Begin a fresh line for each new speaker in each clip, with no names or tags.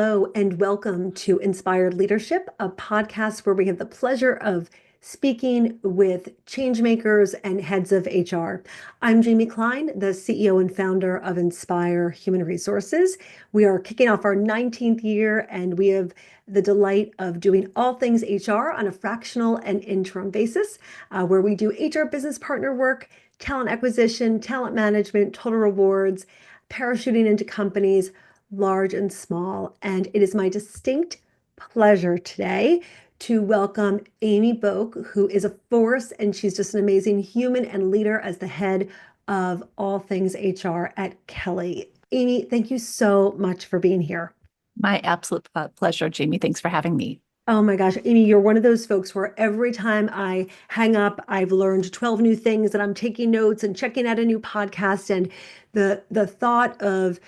Hello, and welcome to Inspired Leadership, a podcast where we have the pleasure of speaking with changemakers and heads of HR. I'm Jamie Klein, the CEO and founder of Inspire Human Resources. We are kicking off our 19th year, and we have the delight of doing all things HR on a fractional and interim basis, where we do HR business partner work, talent acquisition, talent management, total rewards, parachuting into companies large and small. And it is my distinct pleasure today to welcome Amy Boak, who is a force, and she's just an amazing human and leader as the head of all things HR at Kelly. Amy, thank you so much for being here.
My absolute pleasure, Jamie. Thanks for having me.
Oh my gosh, Amy, you're one of those folks where every time I hang up, I've learned 12 new things and I'm taking notes and checking out a new podcast. And the thought of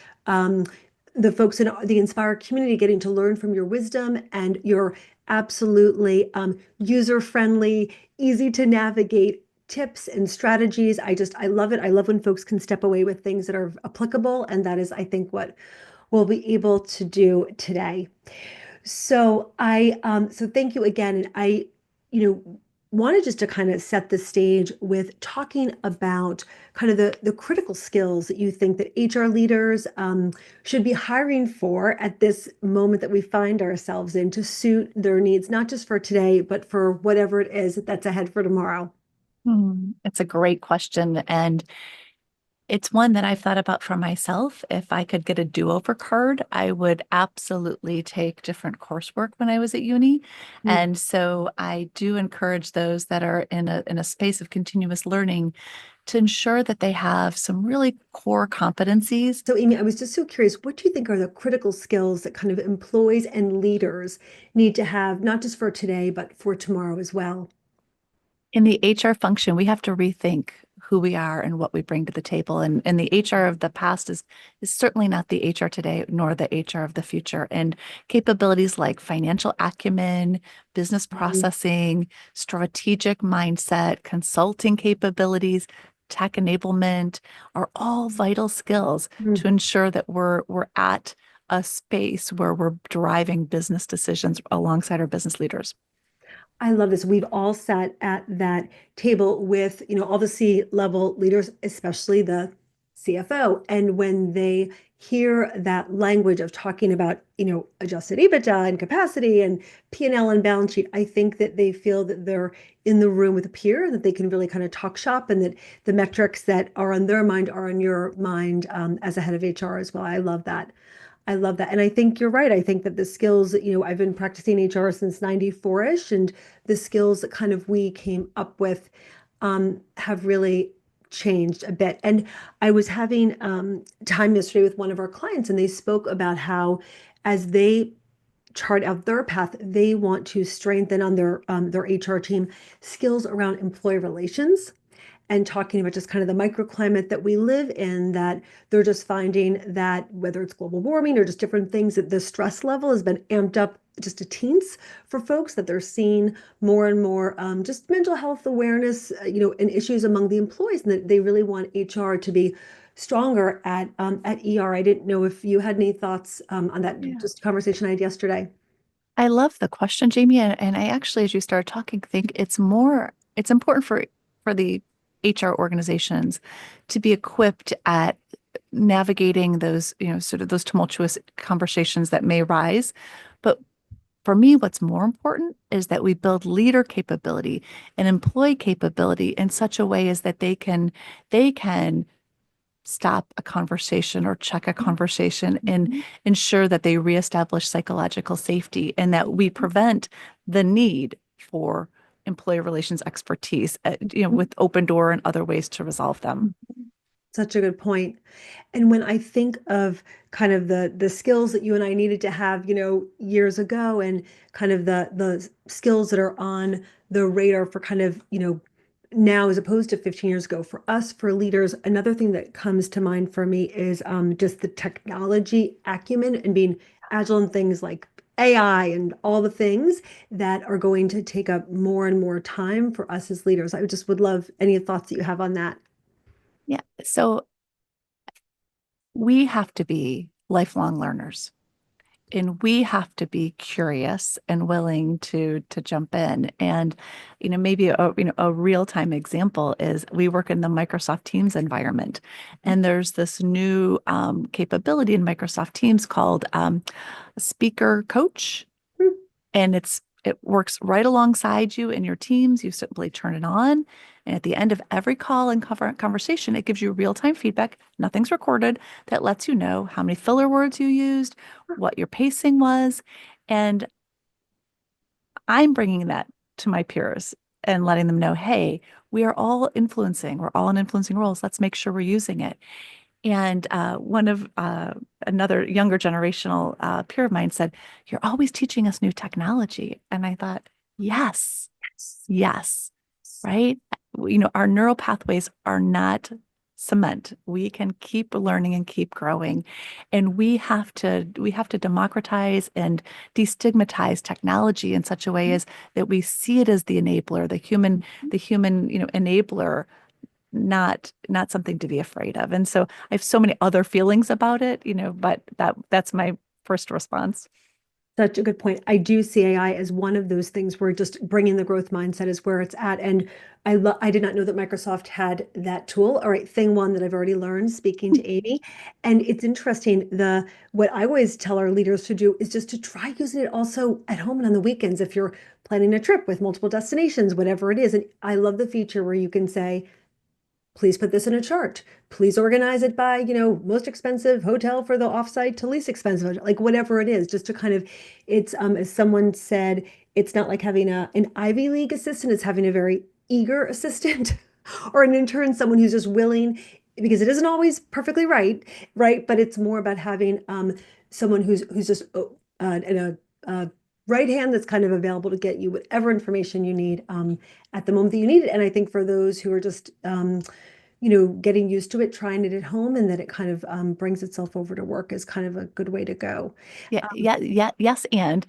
the folks in the Inspire community getting to learn from your wisdom and your absolutely user-friendly, easy to navigate tips and strategies. I love it. I love when folks can step away with things that are applicable. And that is, I think, what we'll be able to do today. So thank you again. And you know, wanted just to kind of set the stage with talking about kind of the critical skills that you think that HR leaders should be hiring for at this moment that we find ourselves in to suit their needs, not just for today, but for whatever it is that's ahead for tomorrow.
It's a great question. And it's one that I've thought about for myself. If I could get a do-over card, I would absolutely take different coursework when I was at uni.
Mm.
And so I do encourage those that are in a space of continuous learning to ensure that they have some really core competencies.
So, Amy, I was just so curious, what do you think are the critical skills that kind of employees and leaders need to have, not just for today, but for tomorrow as well?
In the HR function, we have to rethink who we are and what we bring to the table. And the HR of the past is certainly not the HR today, nor the HR of the future. And capabilities like financial acumen, business
Mhm.
processing, strategic mindset, consulting capabilities, tech enablement are all vital skills to ensure that we're at a space where we're driving business decisions alongside our business leaders.
I love this. We've all sat at that table with, all the C-level leaders, especially the CFO. And when they hear that language of talking about, adjusted EBITDA and capacity and P&L and balance sheet, I think that they feel that they're in the room with a peer, that they can really kind of talk shop, and that the metrics that are on their mind are on your mind as a head of HR as well. I love that. I love that. And I think you're right. I think that the skills that, I've been practicing HR since 94-ish, and the skills that kind of we came up with have really changed a bit. And I was having time yesterday with one of our clients, and they spoke about how as they chart out their path, they want to strengthen on their HR team skills around employee relations and talking about just kind of the microclimate that we live in, that they're just finding that whether it's global warming or just different things, that the stress level has been amped up just a teens for folks, that they're seeing more and more just mental health awareness, and issues among the employees, and that they really want HR to be stronger at ER. I didn't know if you had any thoughts on that
Yeah.
just conversation I had yesterday.
I love the question, Jamie. And I actually, as you started talking, think it's important for the HR organizations to be equipped at navigating those, sort of those tumultuous conversations that may rise. But for me, what's more important is that we build leader capability and employee capability in such a way as that they can stop a conversation or check a conversation and ensure that they reestablish psychological safety and that we prevent the need for employee relations expertise, with open door and other ways to resolve them.
Such a good point. And when I think of kind of the skills that you and I needed to have, years ago, and kind of the skills that are on the radar for kind of, now as opposed to 15 years ago for us, for leaders, another thing that comes to mind for me is just the technology acumen and being agile in things like AI and all the things that are going to take up more and more time for us as leaders. I just would love any thoughts that you have on that.
Yeah. So we have to be lifelong learners. and we have to be curious and willing to jump in. And maybe a real-time example is we work in the Microsoft Teams environment, and there's this new capability in Microsoft Teams called Speaker Coach, and it works right alongside you in your Teams. You simply turn it on, and at the end of every call and conversation, it gives you real-time feedback. Nothing's recorded. That lets you know how many filler words you used, what your pacing was, and I'm bringing that to my peers and letting them know, hey, we are all influencing. We're all in influencing roles. Let's make sure we're using it. And one of another younger generational peer of mine said, "You're always teaching us new technology." And I thought, yes, yes, right? Our neural pathways are not cement. We can keep learning and keep growing. And we have to democratize and destigmatize technology in such a way as that we see it as the enabler, the human enabler, not something to be afraid of. And so I have so many other feelings about it, but that's my first response.
Such a good point. I do see AI as one of those things where just bringing the growth mindset is where it's at. And I did not know that Microsoft had that tool. All right, thing one that I've already learned speaking to Amy. And it's interesting, what I always tell our leaders to do is just to try using it also at home and on the weekends if you're planning a trip with multiple destinations, whatever it is. And I love the feature where you can say, please put this in a chart. Please organize it by, most expensive hotel for the offsite to least expensive, like whatever it is, just to kind of, it's as someone said, it's not like having an Ivy League assistant, it's having a very eager assistant or an intern, someone who's just willing, because it isn't always perfectly right? But it's more about having someone who's just in a right hand that's kind of available to get you whatever information you need at the moment that you need it. And I think for those who are just getting used to it, trying it at home, and that it kind of brings itself over to work is kind of a good way to go.
Yeah, yeah, yeah, yes. And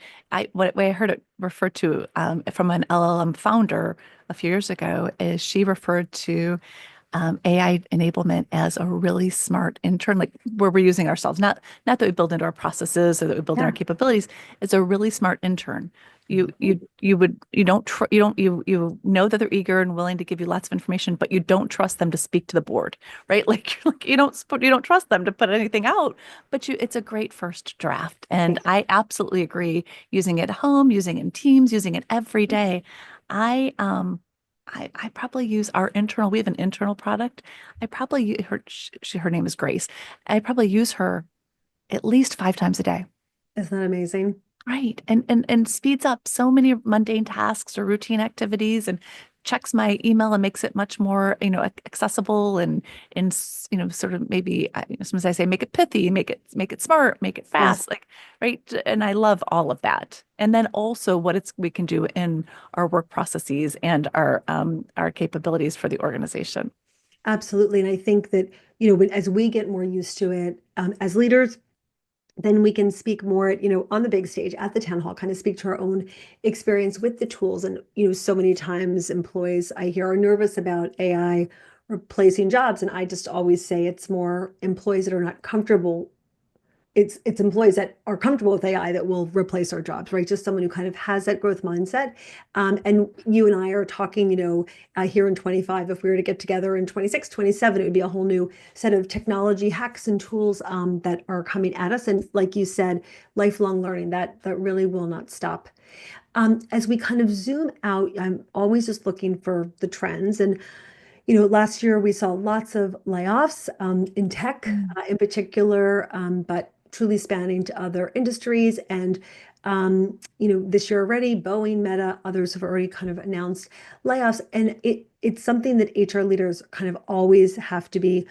what way I heard it referred to from an LLM founder a few years ago is she referred to AI enablement as a really smart intern, like where we're using ourselves, not that we build into our processes or that we build in our
Yeah.
capabilities. It's a really smart intern. You know that they're eager and willing to give you lots of information, but you don't trust them to speak to the board, right? Like you don't trust them to put anything out, but it's a great first draft. And I absolutely agree. Using it at home, using it in Teams, using it every day. I I probably use our internal, we have an internal product. I probably her name is Grace. I probably use her at least 5 times a day.
Isn't that amazing?
Right. And speeds up so many mundane tasks or routine activities and checks my email and makes it much more, accessible and sort of maybe sometimes I say make it pithy, make it smart, make it
Yes.
fast, like right. And I love all of that. And then also what we can do in our work processes and our capabilities for the organization.
Absolutely. And I think that, as we get more used to it, as leaders, then we can speak more at, on the big stage at the town hall, kind of speak to our own experience with the tools. And, so many times employees I hear are nervous about AI replacing jobs. And I just always say it's more employees that are not comfortable. It's employees that are comfortable with AI that will replace our jobs, right? Just someone who kind of has that growth mindset. And you and I are talking, here in 25, if we were to get together in 26, 27, it would be a whole new set of technology hacks and tools that are coming at us. And like you said, lifelong learning, that really will not stop. As we kind of zoom out, I'm always just looking for the trends. And last year we saw lots of layoffs in tech in particular, but truly spanning to other industries. And, this year already, Boeing, Meta, others have already kind of announced layoffs. And it's something that HR leaders kind of always have to be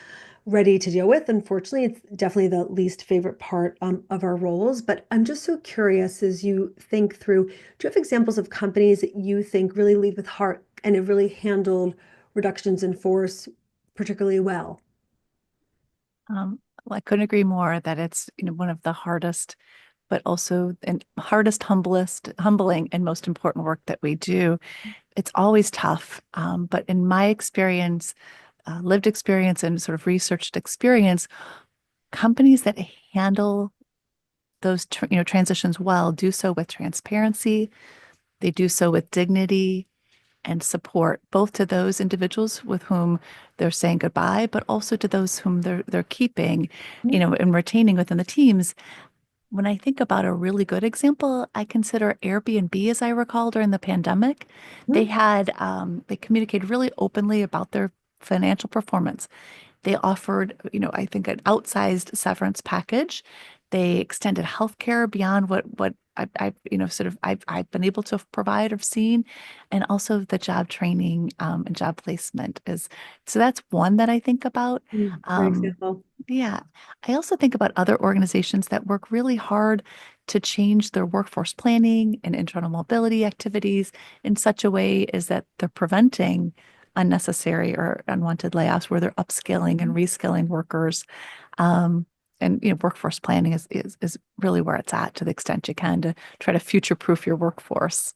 ready to deal with. Unfortunately, it's definitely the least favorite part of our roles. But I'm just so curious as you think through, do you have examples of companies that you think really lead with heart and have really handled reductions in force particularly well?
Well, I couldn't agree more that it's, one of the hardest, but also and hardest, humbling, and most important work that we do. It's always tough. But in my experience, lived experience and sort of researched experience, companies that handle those transitions well do so with transparency. They do so with dignity and support, both to those individuals with whom they're saying goodbye, but also to those whom they're keeping, and retaining within the teams. When I think about a really good example, I consider Airbnb, as I recall, during the pandemic. They communicated really openly about their financial performance. They offered, I think an outsized severance package. They extended healthcare beyond what I've been able to provide or seen, and also the job training and job placement is. So that's one that I think about.
Great
Um,
example.
yeah, I also think about other organizations that work really hard to change their workforce planning and internal mobility activities in such a way as that they're preventing unnecessary or unwanted layoffs, where they're upskilling and reskilling workers. Um, and workforce planning is really where it's at, to the extent you can, to try to future-proof your workforce.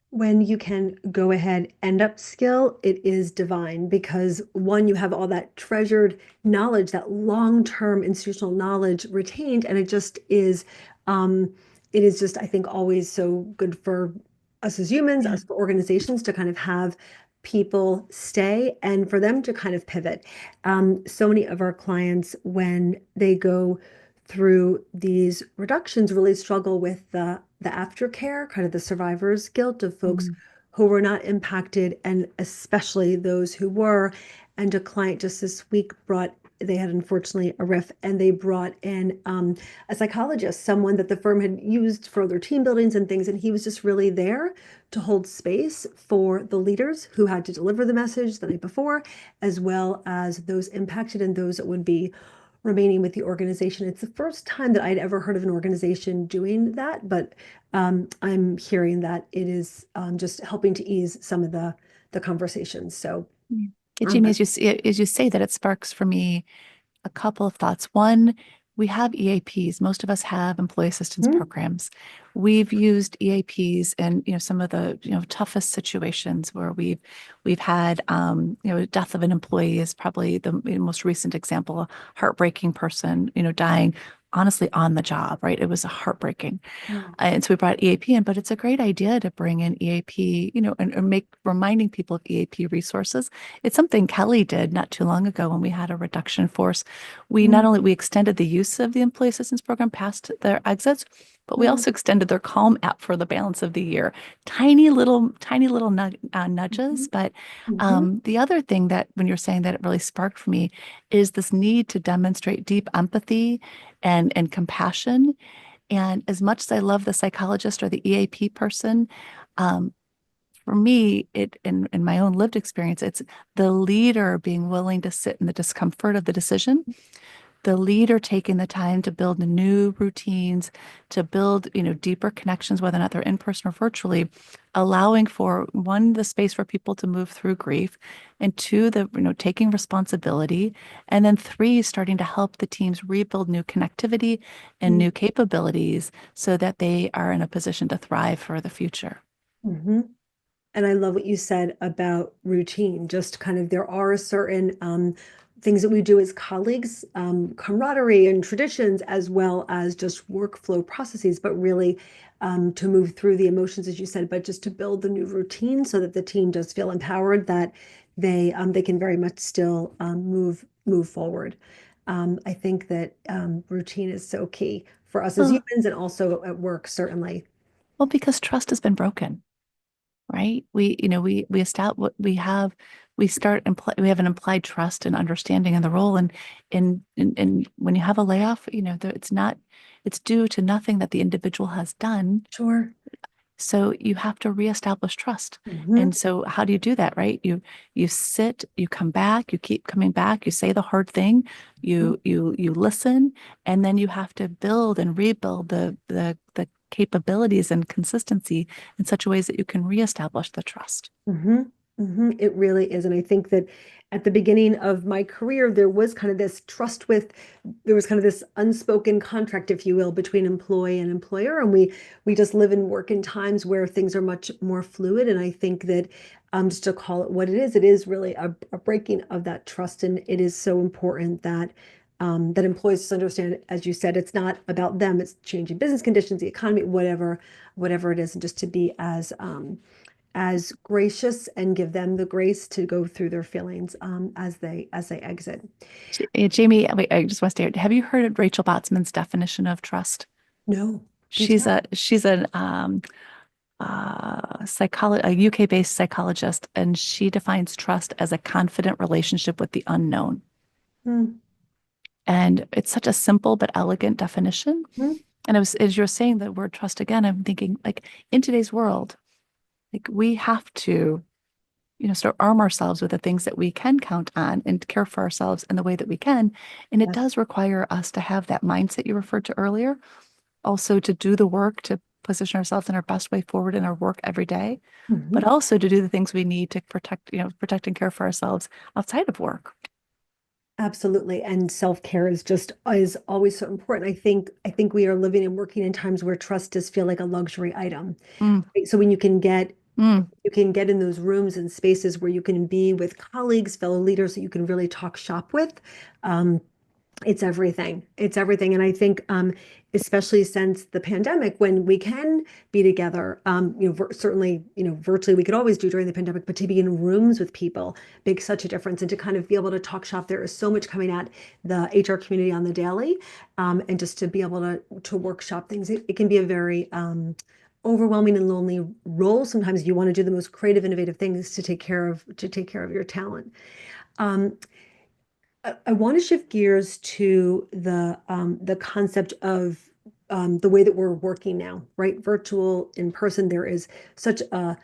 When you can go ahead and upskill, it is divine because one, you have all that treasured knowledge, that long-term institutional knowledge retained, and um, it is just, I think, always so good for us as humans,
Yeah.
us for organizations to kind of have people stay and for them to kind of pivot. So many of our clients, when they go through these reductions, really struggle with the aftercare, kind of the survivor's guilt of folks
Mm.
who were not impacted, and especially those who were. And a client just this week they had unfortunately a riff, and they brought in a psychologist, someone that the firm had used for their team buildings and things. And he was just really there to hold space for the leaders who had to deliver the message the night before, as well as those impacted and those that would be remaining with the organization. It's the first time that I'd ever heard of an organization doing that, but I'm hearing that it is just helping to ease some of the conversations. So,
Yeah. Yeah,
um,
Jamie, as you say that, it sparks for me a couple of thoughts. One, we have EAPs. Most of us have employee assistance
mhm,
programs. We've used EAPs in, some of the, toughest situations where we've had, death of an employee is probably the most recent example, a heartbreaking person, dying honestly on the job, right? It was heartbreaking. And so we brought EAP in, but it's a great idea to bring in EAP, and make reminding people of EAP resources. It's something Kelly did not too long ago when we had a reduction force. We not only we extended the use of the employee assistance program past their exits, but we also extended their Calm app for the balance of the year. Tiny little nudges. But
mhm,
the other thing that when you're saying that, it really sparked for me is this need to demonstrate deep empathy and compassion. And as much as I love the psychologist or the EAP person, um, for me, in my own lived experience, it's the leader being willing to sit in the discomfort of the decision, the leader taking the time to build new routines, to build, deeper connections, whether or not they're in person or virtually, allowing for one, the space for people to move through grief, and two, the, taking responsibility, and then three, starting to help the teams rebuild new connectivity and
mhm,
new capabilities so that they are in a position to thrive for the future.
mhm. And I love what you said about routine. Just kind of there are certain things that we do as colleagues, camaraderie and traditions, as well as just workflow processes, but really to move through the emotions, as you said, but just to build the new routine so that the team does feel empowered, that they can very much still move forward. I think that routine is so key for us as
Well,
humans and also at work, certainly.
well, because trust has been broken, right? We establish what we have. We have an implied trust and understanding in the role, and when you have a layoff, it's due to nothing that the individual has done.
Sure.
So you have to reestablish trust.
Mhm.
And so how do you do that, right? You sit, you come back, you keep coming back, you say the hard thing, you listen, and then you have to build and rebuild the capabilities and consistency in such a ways that you can reestablish the trust.
Hmm. Hmm. It really is. And I think that at the beginning of my career, there was kind of this there was kind of this unspoken contract, if you will, between employee and employer. And we just live and work in times where things are much more fluid. And I think that just to call it what it is really a breaking of that trust. And it is so important that that employees understand, as you said, it's not about them, it's changing business conditions, the economy, whatever it is, and just to be as gracious and give them the grace to go through their feelings as they exit.
Jamie, wait, I just want to stay. Have you heard of Rachel Botsman's definition of trust?
No, do
She's
tell.
a UK-based psychologist, and she defines trust as a confident relationship with the unknown.
Hmm.
And it's such a simple but elegant definition.
Hmm.
And as you're saying the word trust again, I'm thinking like in today's world, like we have to, sort of arm ourselves with the things that we can count on and care for ourselves in the way that we can. And it
Yes.
does require us to have that mindset you referred to earlier, also to do the work to position ourselves in our best way forward in our work every day, but
Mhm.
also to do the things we need to protect and care for ourselves outside of work.
Absolutely. And self-care is always so important. I think we are living and working in times where trust does feel like a luxury item.
Mm,
Right? So when
mm.
you can get in those rooms and spaces where you can be with colleagues, fellow leaders that you can really talk shop with, um, it's everything. It's everything. And I think, especially since the pandemic, when we can be together, certainly, virtually we could always do during the pandemic, but to be in rooms with people makes such a difference. And to kind of be able to talk shop, there is so much coming at the HR community on the daily. And just to be able to workshop things, it can be a very, overwhelming and lonely role. Sometimes you want to do the most creative, innovative things to take care of your talent. Um, I want to shift gears to the concept of the way that we're working now, right? Virtual, in person. There is such a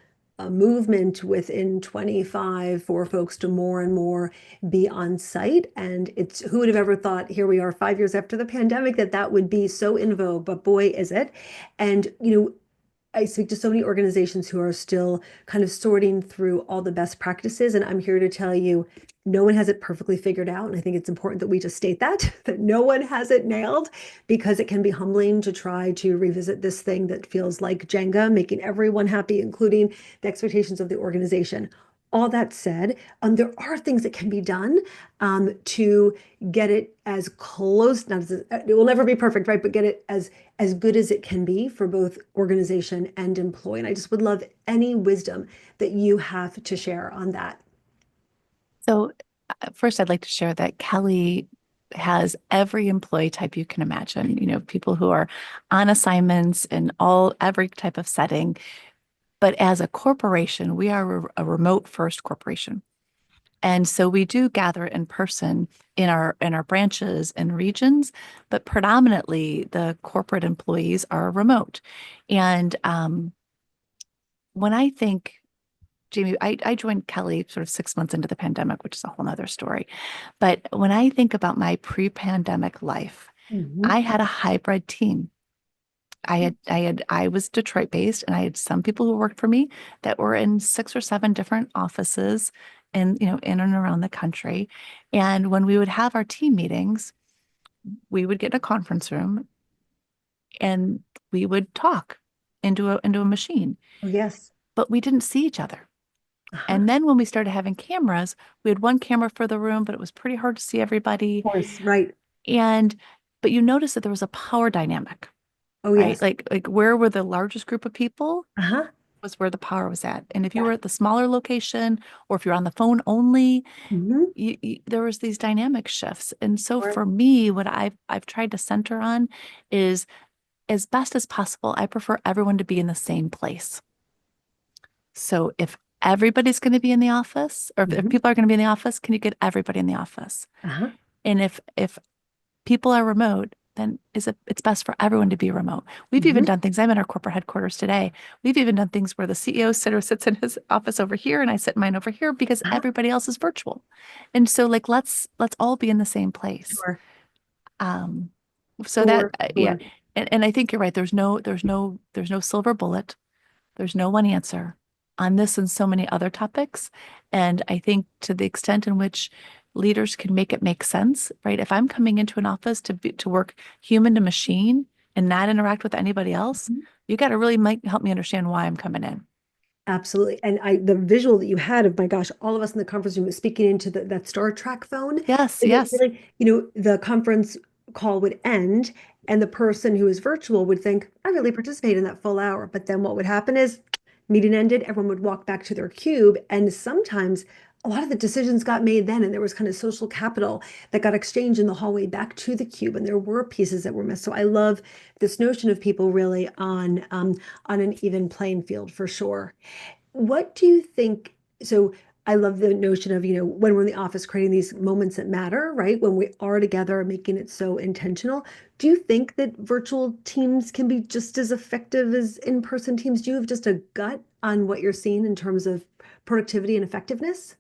movement within 25 for folks to more and more be on site. And it's who would have ever thought, here we are 5 years after the pandemic, that would be so in vogue, but boy, is it. And, I speak to so many organizations who are still kind of sorting through all the best practices, and I'm here to tell you, no one has it perfectly figured out. And I think it's important that we just state that, that no one has it nailed, because it can be humbling to try to revisit this thing that feels like Jenga, making everyone happy, including the expectations of the organization. All that said, there are things that can be done to get it as close, not as, it will never be perfect, right? But get it as good as it can be for both organization and employee. And I just would love any wisdom that you have to share on that.
So first, I'd like to share that Kelly has every employee type you can imagine, people who are on assignments in every type of setting. But as a corporation, we are a remote first corporation. And so we do gather in person in our branches and regions, but predominantly the corporate employees are remote. And when I think, Jamie, I joined Kelly sort of 6 months into the pandemic, which is a whole nother story. But when I think about my pre-pandemic life,
Mhm.
I had a hybrid team. I was Detroit based, and I had some people who worked for me that were in 6 or 7 different offices and in and around the country. And when we would have our team meetings, we would get in a conference room and we would talk into a machine,
Oh, yes.
but we didn't see each other.
Uh-huh.
And then when we started having cameras, we had one camera for the room, but it was pretty hard to see
Of
everybody.
course, right.
And but you notice that there was a power dynamic,
Oh,
right?
yes.
Like where were the largest group of people
Uh-huh.
was where the power was at. And if you
Yeah.
were at the smaller location or if you're on the phone only,
Mhm.
there was these dynamic shifts. And so
Sure.
for me, what I've tried to center on is as best as possible, I prefer everyone to be in the same place. So if everybody's going to be in the office, or if
Mhm.
people are going to be in the office, can you get everybody in the office?
Uh-huh.
And if people are remote, then it's best for everyone to be remote. We've even
Mhm.
done things. I'm in our corporate headquarters today. We've even done things where the CEO sits in his office over here and I sit in mine over here because
Uh-huh.
everybody else is virtual. And so like let's all be in the same place.
Sure.
Um, so that
Sure.
yeah,
Sure.
and I think you're right. There's no silver bullet. There's no one answer on this and so many other topics. And I think to the extent in which leaders can make it make sense, right? If I'm coming into an office to work human to machine and not interact with anybody else,
Mhm.
you got to really help me understand why I'm coming in.
Absolutely. And the visual that you had of, my gosh, all of us in the conference room speaking into that Star Trek phone.
Yes,
And it
yes.
really, the conference call would end and the person who is virtual would think, I really participated in that full hour. But then what would happen is meeting ended, everyone would walk back to their cube. And sometimes a lot of the decisions got made then, and there was kind of social capital that got exchanged in the hallway back to the cube. And there were pieces that were missed. So I love this notion of people really on an even playing field for sure. What do you think? So I love the notion of, when we're in the office creating these moments that matter, right? When we are together, making it so intentional. Do you think that virtual teams can be just as effective as in-person teams? Do you have just a gut on what you're seeing in terms of productivity and effectiveness?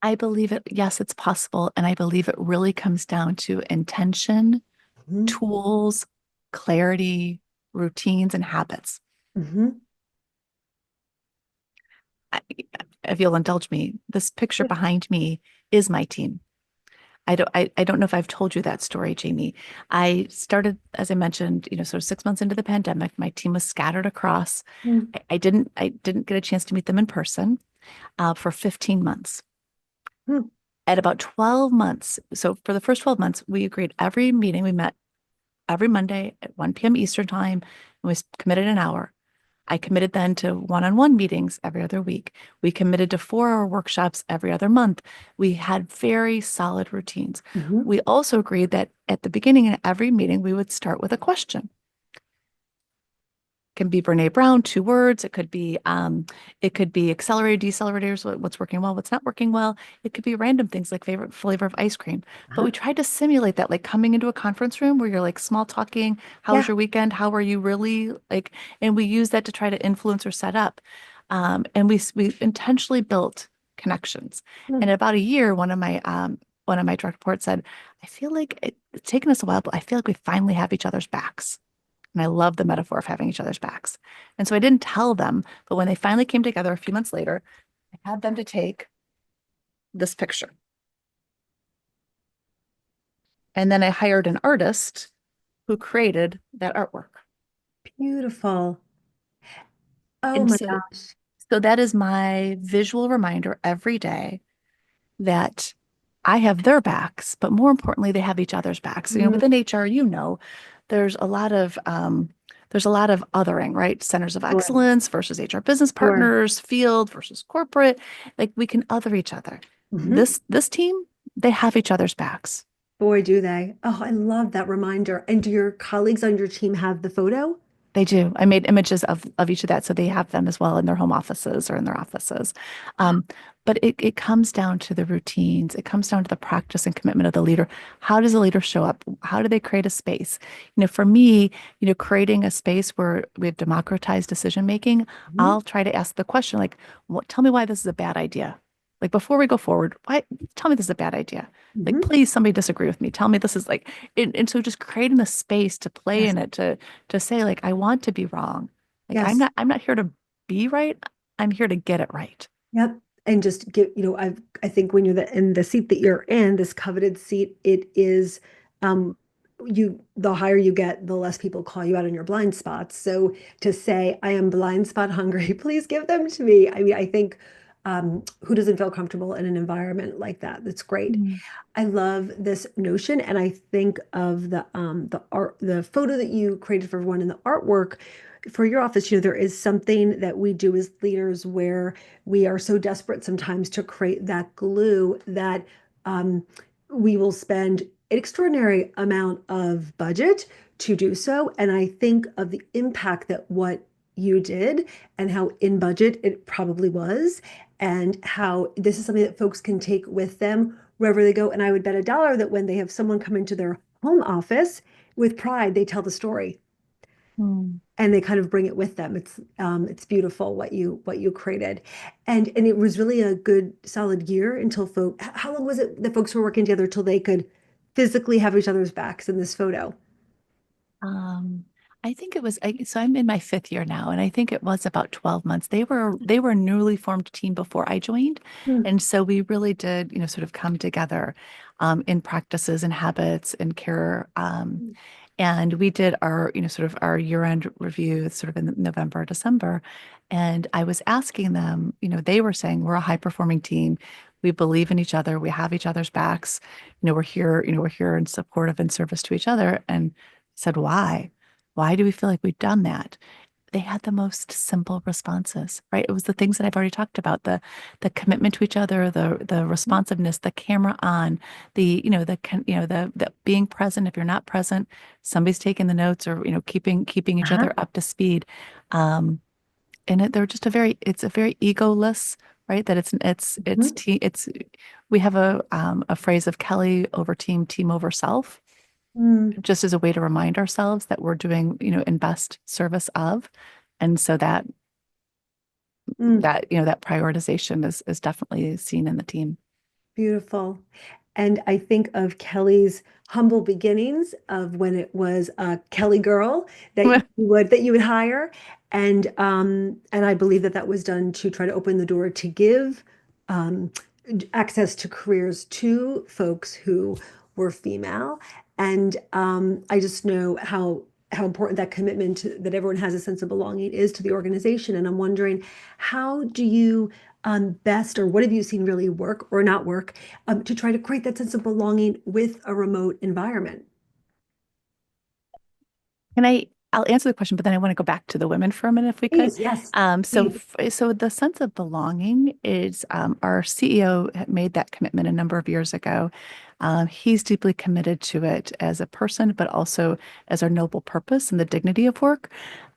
I believe it. Yes, it's possible. And I believe it really comes down to intention,
Hmm.
tools, clarity, routines, and habits.
Hmm.
I, if you'll indulge me, this picture behind me is my team. I don't know if I've told you that story, Jamie. I started, as I mentioned, sort of 6 months into the pandemic. My team was scattered across. I didn't get a chance to meet them in person for 15 months.
Hmm.
At about 12 months, so for the first 12 months, we agreed every meeting we met every Monday at 1 p.m. Eastern time, and we committed an hour. I committed then to one-on-one meetings every other week. We committed to 4-hour workshops every other month. We had very solid routines.
Hmm.
We also agreed that at the beginning of every meeting, we would start with a question. Can be Brene Brown, 2 words. It could be accelerator, decelerators, what's working well, what's not working well. It could be random things like favorite flavor of ice cream. But
Uh-huh.
we tried to simulate that, like coming into a conference room where you're like small talking. How was
Yeah.
your weekend? How are you really like? And we use that to try to influence or set up. And we intentionally built connections.
Hmm.
And about a year, one of my direct reports said, I feel like it's taken us a while, but I feel like we finally have each other's backs. And I love the metaphor of having each other's backs. And so I didn't tell them, but when they finally came together a few months later, I had them to take this picture. And then I hired an artist who created that artwork.
Beautiful. Oh
And
my
so,
gosh.
so that is my visual reminder every day that I have their backs, but more importantly, they have each other's backs.
Mm.
Within HR, there's a lot of othering, right? Centers of
Sure.
excellence versus HR business
Sure.
partners, field versus corporate. Like we can other each other.
Mhm.
This team, they have each other's backs.
Boy, do they. Oh, I love that reminder. And do your colleagues on your team have the photo?
They do. I made images of each of that, so they have them as well in their home offices or in their offices. Um, but it comes down to the routines. It comes down to the practice and commitment of the leader. How does a leader show up? How do they create a space? For me, creating a space where we have democratized decision making,
Mhm.
I'll try to ask the question like, "What? Tell me why this is a bad idea." Like before we go forward, why? Tell me this is a bad idea. Like,
Mhm.
please, somebody disagree with me. Tell me this is like, and so just creating the space to play
Yes.
in it, to say like I want to be wrong. Like I'm
Yes.
not I'm not here to be right. I'm here to get it right.
Yep. And just give, I think when you're in the seat that you're in, this coveted seat, it is, um, the higher you get, the less people call you out on your blind spots. So to say, I am blind spot hungry, please give them to me. I mean, I think, who doesn't feel comfortable in an environment like that? That's great.
Mm.
I love this notion, and I think of the art, the photo that you created for everyone in the artwork for your office. There is something that we do as leaders where we are so desperate sometimes to create that glue that um, we will spend an extraordinary amount of budget to do so. And I think of the impact that what you did and how in budget it probably was, and how this is something that folks can take with them wherever they go. And I would bet a dollar that when they have someone come into their home office with pride, they tell the story
Mm.
and they kind of bring it with them. It's beautiful what you created, and it was really a good solid year until How long was it that folks were working together till they could physically have each other's backs in this photo?
Um, I think it was so I'm in my fifth year now, and I think it was about 12 months. They were a newly formed team before I joined.
Hmm.
And so we really did, sort of come together in practices and habits and care. And we did our, sort of our year-end review sort of in November, December. And I was asking them, they were saying we're a high-performing team. We believe in each other. We have each other's backs. We're here and supportive and service to each other. And said, why? Why do we feel like we've done that? They had the most simple responses, right? It was the things that I've already talked about, the commitment to each other, the responsiveness, the camera on, the being present. If you're not present, somebody's taking the notes, or keeping each
Uh-huh.
other up to speed. Um, they're just it's a very egoless, right? That
Mhm.
we have a phrase of Kelly over team, team over self,
Mm,
just as a way to remind ourselves that we're doing, in best service of. And so
mm.
that prioritization is definitely seen in the team.
Beautiful. And I think of Kelly's humble beginnings of when it was a Kelly girl that you would hire. And I believe that that was done to try to open the door to give um, access to careers to folks who were female. And I just know how important that commitment that everyone has a sense of belonging is to the organization. And I'm wondering, how do you best, or what have you seen really work or not work, to try to create that sense of belonging with a remote environment?
And I'll answer the question, but then I want to go back to the women for a minute if we could.
Please, yes, please.
So the sense of belonging is, our CEO had made that commitment a number of years ago. He's deeply committed to it as a person, but also as our noble purpose and the dignity of work.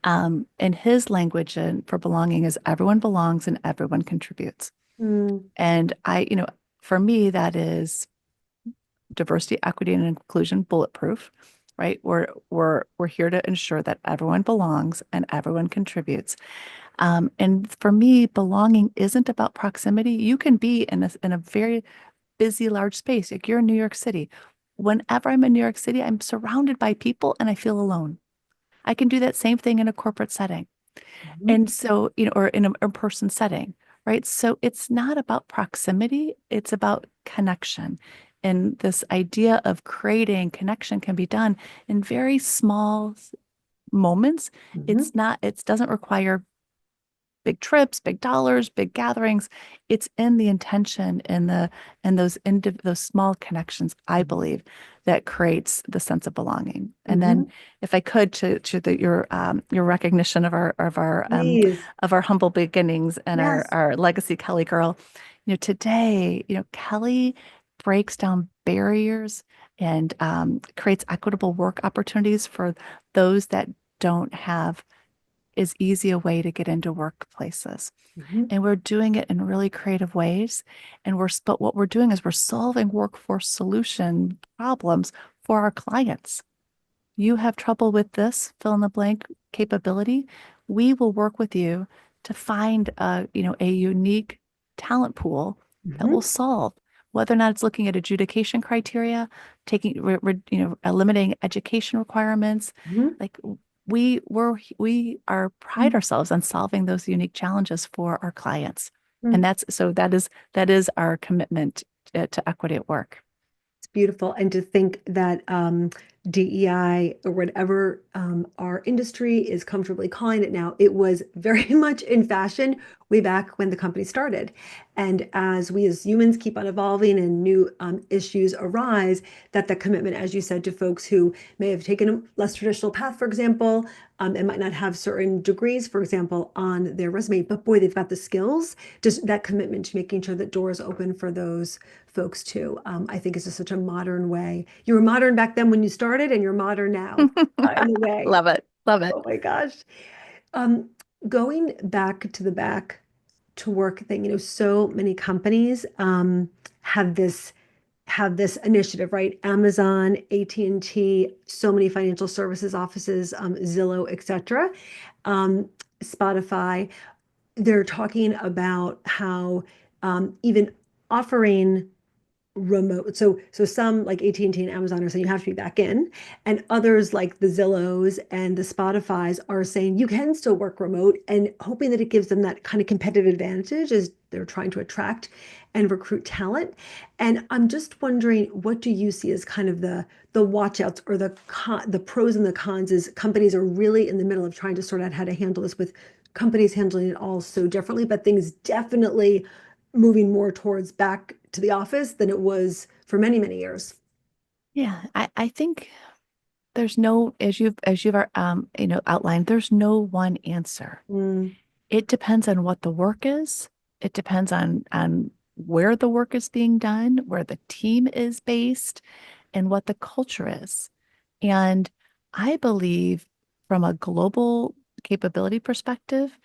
And his language for belonging is everyone belongs and everyone contributes.
Mm,
And for me, that is diversity, equity, and inclusion bulletproof, right? We're here to ensure that everyone belongs and everyone contributes. And for me, belonging isn't about proximity. You can be in a very busy, large space. Like you're in New York City. Whenever I'm in New York City, I'm surrounded by people and I feel alone. I can do that same thing in a corporate setting.
mhm,
And so, or in a in-person setting, right? So it's not about proximity, it's about connection. And this idea of creating connection can be done in very small moments.
mhm,
It doesn't require big trips, big dollars, big gatherings. It's in the intention and those small connections, I believe, that creates the sense of belonging. And then,
mhm.
if I could, your recognition
Please.
of our humble beginnings and
Yes.
our legacy Kelly girl, today, Kelly breaks down barriers and creates equitable work opportunities for those that don't have as easy a way to get into workplaces.
Mhm,
And we're doing it in really creative ways. But what we're doing is we're solving workforce solution problems for our clients. You have trouble with this fill in the blank capability. We will work with you to find a unique talent pool that will
mhm,
solve whether or not it's looking at adjudication criteria, eliminating education requirements.
mhm,
Like we are pride
mhm,
ourselves on solving those unique challenges for our clients. And
mhm.
that is our commitment to equity at work.
It's beautiful. And to think that DEI, or whatever our industry is comfortably calling it now, it was very much in fashion way back when the company started. And as we as humans keep on evolving and new issues arise, that the commitment, as you said, to folks who may have taken a less traditional path, for example, and might not have certain degrees, for example, on their resume, but boy, they've got the skills, just that commitment to making sure that doors open for those folks too. I think is just such a modern way. You were modern back then when you started, and you're modern now, in a way.
Love it. Love it.
Oh my gosh. Um, Going back to work thing, so many companies have this initiative, right? Amazon, AT&T, so many financial services offices, Zillow, etc. Um, Spotify, they're talking about how even offering remote. So some like AT&T and Amazon are saying you have to be back in, and others like the Zillows and the Spotifys are saying you can still work remote, and hoping that it gives them that kind of competitive advantage as they're trying to attract and recruit talent. And I'm just wondering, what do you see as kind of the watch outs or the pros and the cons as companies are really in the middle of trying to sort out how to handle this, with companies handling it all so differently, but things definitely moving more towards back to the office than it was for many, many years.
Yeah, I think there's no, as you've outlined, there's no one answer.
Mm,
It depends on what the work is. It depends on where the work is being done, where the team is based, and what the culture is. And I believe from a global capability perspective,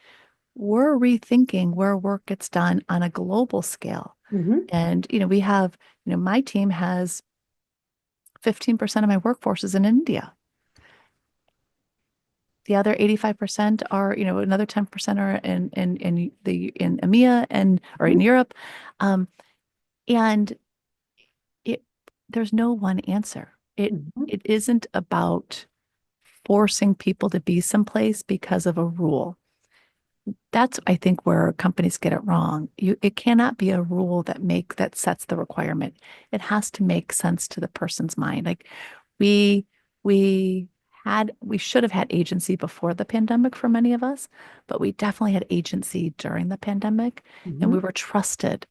we're rethinking where work gets done on a global scale.
mhm,
And, we have, my team has 15% of my workforce is in India. The other 85% are, another 10% are in EMEA and or in
mhm,
Europe. Um, and it there's no one answer. It
mhm,
it isn't about forcing people to be someplace because of a rule. That's, I think, where companies get it wrong. It cannot be a rule that sets the requirement. It has to make sense to the person's mind. Like we we we should have had agency before the pandemic for many of us, but we definitely had agency during the pandemic, and we
mhm,
were trusted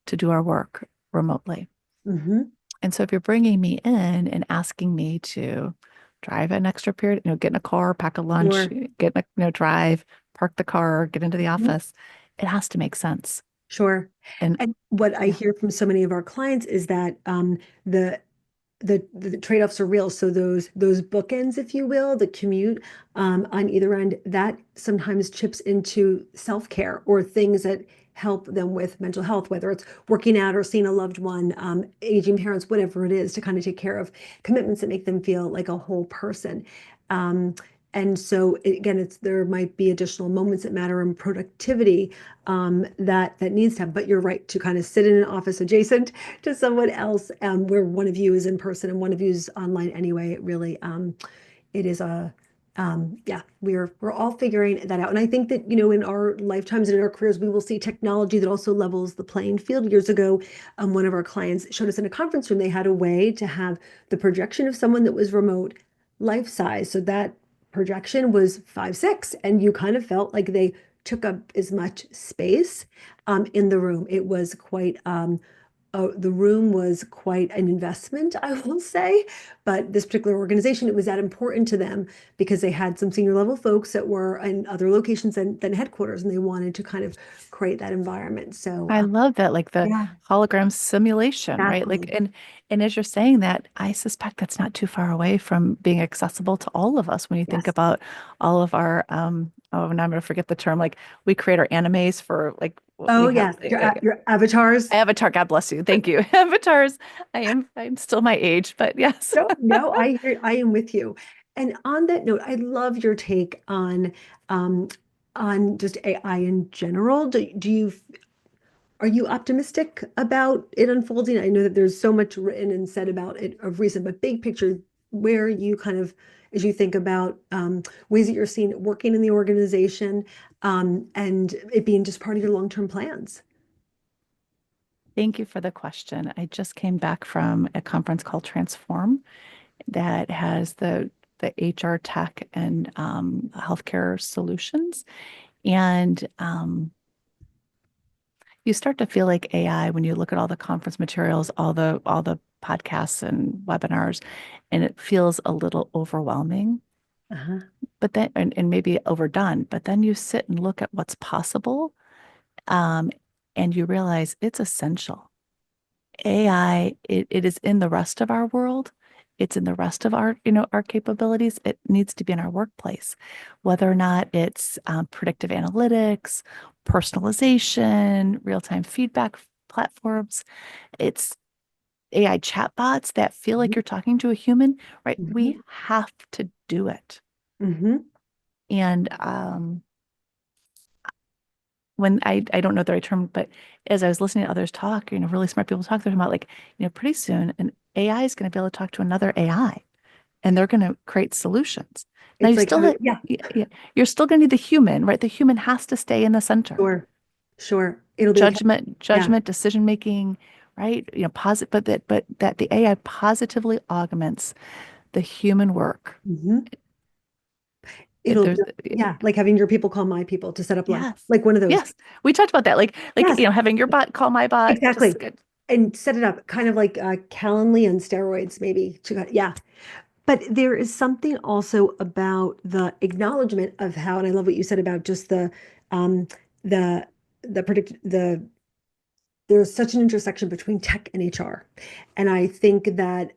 to do our work remotely.
mhm.
And so if you're bringing me in and asking me to drive an extra period, get in a car, pack a lunch,
Sure.
get in a, drive, park the car, get into the
Mhm.
office, it has to make sense.
Sure.
And
And what I
yeah,
hear from so many of our clients is that the the trade-offs are real. So those bookends, if you will, the commute on either end, that sometimes chips into self-care or things that help them with mental health, whether it's working out or seeing a loved one, aging parents, whatever it is, to kind of take care of commitments that make them feel like a whole person. Um, and so again, there might be additional moments that matter in productivity that needs to have. But you're right to kind of sit in an office adjacent to someone else where one of you is in person and one of you is online anyway. It really it is a yeah, we're all figuring that out. And I think that, in our lifetimes and in our careers, we will see technology that also levels the playing field. Years ago, one of our clients showed us in a conference room, they had a way to have the projection of someone that was remote life size. So that projection was 5'6", and you kind of felt like they took up as much space in the room. It was quite the room was quite an investment, I will say. But this particular organization, it was that important to them because they had some senior level folks that were in other locations than headquarters, and they wanted to kind of create that environment. So,
I love that, like the
yeah,
hologram simulation, right? Like,
exactly.
and as you're saying that, I suspect that's not too far away from being accessible to all of us when you think
Yes.
about all of our oh, now I'm gonna forget the term. Like we create our animes for like what
Oh,
we have
yes. Your avatars.
Avatar, God bless you. Thank you. Avatars. I'm still my age, but yes.
No, no, I am with you. And on that note, I love your take um, on just AI in general. Are you optimistic about it unfolding? I know that there's so much written and said about it of recent, but big picture, where you kind of, as you think about ways that you're seeing it working in the organization, and it being just part of your long-term plans.
Thank you for the question. I just came back from a conference called Transform that has the HR tech and healthcare solutions. And you start to feel like AI when you look at all the conference materials, all the podcasts and webinars, and it feels a little overwhelming.
Uh-huh.
But then and maybe overdone. But then you sit and look at what's possible, um, and you realize it's essential. AI, it is in the rest of our world. It's in the rest of our capabilities. It needs to be in our workplace, whether or not it's predictive analytics, personalization, real-time feedback platforms. It's AI chatbots that feel like
Mhm.
you're talking to a human, right? We
Mhm.
have to do it.
Mhm.
And when I don't know the right term, but as I was listening to others talk, really smart people talk, they're talking about like, pretty soon an AI is going to be able to talk to another AI and they're going to create solutions. Now
It's like how to, yeah,
you're still going to need the human, right? The human has to stay in the center.
sure, sure. It'll be like, yeah.
judgment, decision making, right? Positive, but that the AI positively augments the human work.
Mhm.
It,
It'll,
there's,
yeah, like having your people call my people to set up lunch,
yes,
like one of those.
yes. We talked about that,
Yes,
having your bot call my bot,
exactly.
just good.
And set it up kind of like Calendly on steroids, maybe. Yeah. But there is something also about the acknowledgement of how, and I love what you said about just um, the, the there's such an intersection between tech and HR. And I think that,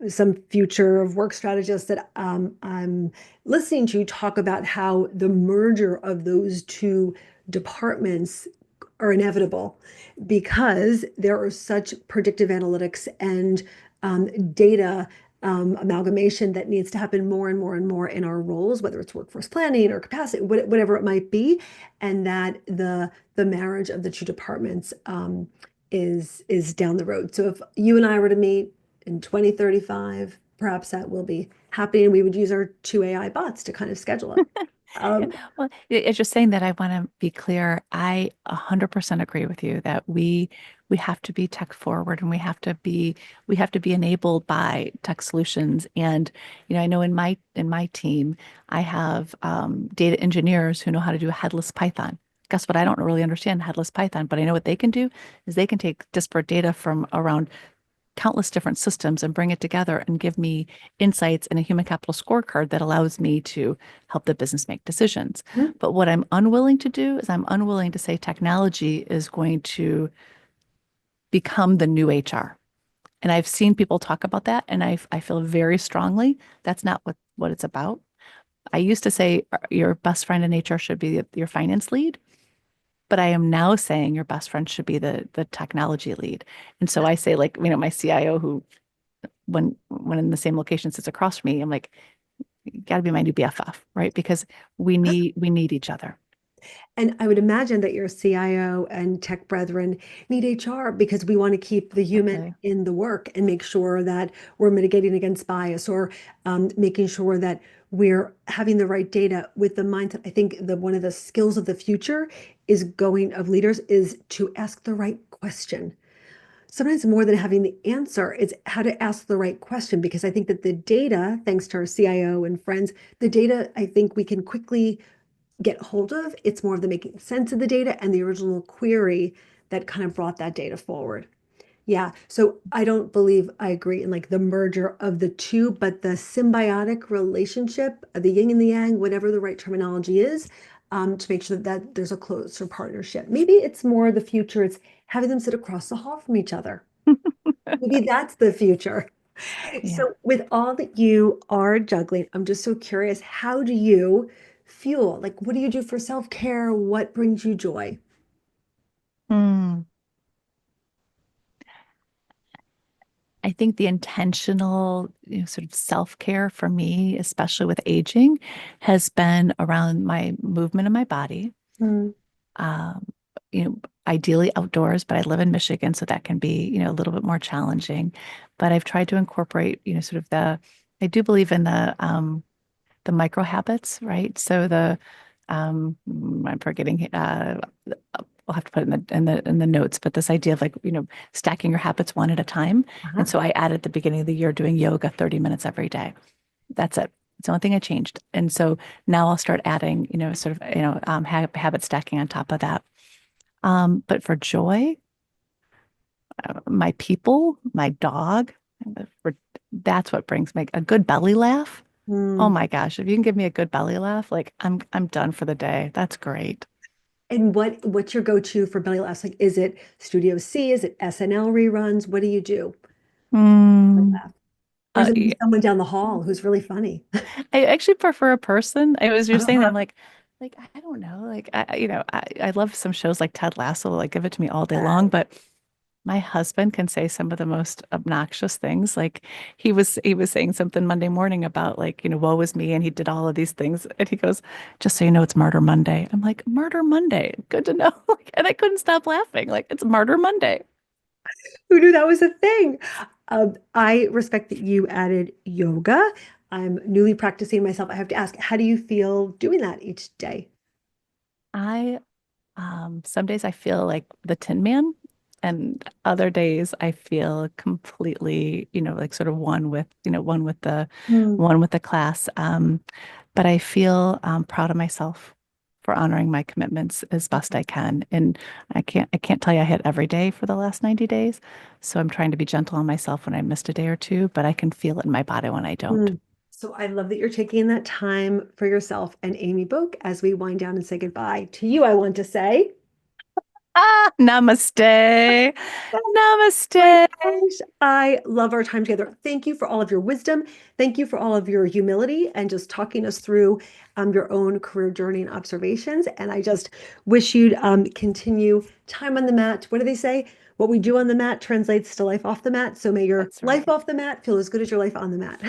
some future of work strategists that I'm listening to talk about how the merger of those two departments are inevitable because there are such predictive analytics and data amalgamation that needs to happen more and more and more in our roles, whether it's workforce planning or capacity, whatever it might be, and that the marriage of the two departments is down the road. So if you and I were to meet in 2035, perhaps that will be happening. We would use our two AI bots to kind of schedule it.
Yeah.
Um,
Well, it's just saying that I want to be clear. I 100% agree with you that we have to be tech forward and we have to be enabled by tech solutions. And I know in my team, I have data engineers who know how to do headless Python. Guess what? I don't really understand headless Python, but I know what they can do is they can take disparate data from around countless different systems and bring it together and give me insights and a human capital scorecard that allows me to help the business make decisions. But what I'm unwilling to do is I'm unwilling to say technology is going to become the new HR. And I've seen people talk about that, and I feel very strongly that's not what it's about. I used to say your best friend in HR should be your finance lead, but I am now saying your best friend should be the technology lead. And so I say, like, my CIO who when in the same location sits across from me, I'm like, you got to be my new BFF, right? Because we need each other.
And I would imagine that your CIO and tech brethren need HR because we want to keep the human
Exactly.
in the work and make sure that we're mitigating against bias or making sure that we're having the right data with the mindset. I think one of the skills of the future is going of leaders is to ask the right question. Sometimes more than having the answer, it's how to ask the right question because I think that the data, thanks to our CIO and friends, the data I think we can quickly get hold of. It's more of the making sense of the data and the original query that kind of brought that data forward. Yeah. So I don't believe I agree in like the merger of the two, but the symbiotic relationship, the yin and the yang, whatever the right terminology is, to make sure that there's a closer partnership. Maybe it's more the future. It's having them sit across the hall from each other. Maybe that's the future.
Yeah.
So, with all that you are juggling, I'm just so curious, how do you fuel? Like, what do you do for self-care? What brings you joy?
Hmm. I think the intentional, sort of self-care for me, especially with aging, has been around my movement in my body.
Mm,
Um, Ideally outdoors, but I live in Michigan, so that can be, a little bit more challenging. But I've tried to incorporate, sort of I do believe in the micro habits, right? So I'm forgetting, I'll have to put it in the notes, but this idea of, like, stacking your habits one at a time. And
uh-huh.
so I added at the beginning of the year doing yoga 30 minutes every day. That's it. It's the only thing I changed. And so now I'll start adding, sort of, habit stacking on top of that. But for joy, my people, my dog, for, that's what brings me a good belly laugh. Oh
Mm.
my gosh, if you can give me a good belly laugh, like I'm done for the day. That's great.
And what's your go-to for belly laughs? Like, is it Studio C? Is it SNL reruns? What do you do? Belly
Mm,
laugh? Or is it
yeah.
someone down the hall who's really funny?
I actually prefer a person. I was just saying that
Uh-huh.
I'm like I don't know, like I love some shows like Ted Lasso, like give it to me all day long, but my husband can say some of the most obnoxious things. Like he was saying something Monday morning about, like, woe is me, and he did all of these things, and he goes, just so you know, it's Murder Monday. I'm like, Murder Monday, good to know. Like, and I couldn't stop laughing. Like, it's Murder Monday.
Who knew that was a thing? I respect that you added yoga. I'm newly practicing myself. I have to ask, how do you feel doing that each day?
I Some days I feel like the Tin Man, and other days I feel completely, like sort of
Mm,
one with the class. But I feel proud of myself for honoring my commitments as best I can. And I can't tell you I hit every day for the last 90 days. So I'm trying to be gentle on myself when I missed a day or two, but I can feel it in my body when I don't.
mm. So I love that you're taking that time for yourself. And Amy Boak, as we wind down and say goodbye to you, I want to say,
Ah, namaste.
my
Namaste.
gosh, I love our time together. Thank you for all of your wisdom. Thank you for all of your humility and just talking us through your own career journey and observations. And I just wish you'd continue time on the mat. What do they say? What we do on the mat translates to life off the mat. So may your
That's
life
right.
off the mat feel as good as your life on the mat.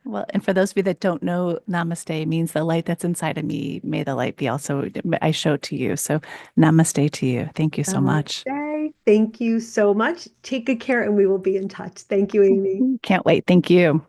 Well, and for those of you that don't know, namaste means the light that's inside of me. May the light be also, I show to you. So namaste to you. Thank you so much.
Namaste. Thank you so much. Take good care and we will be in touch. Thank you, Amy.
Can't wait. Thank you.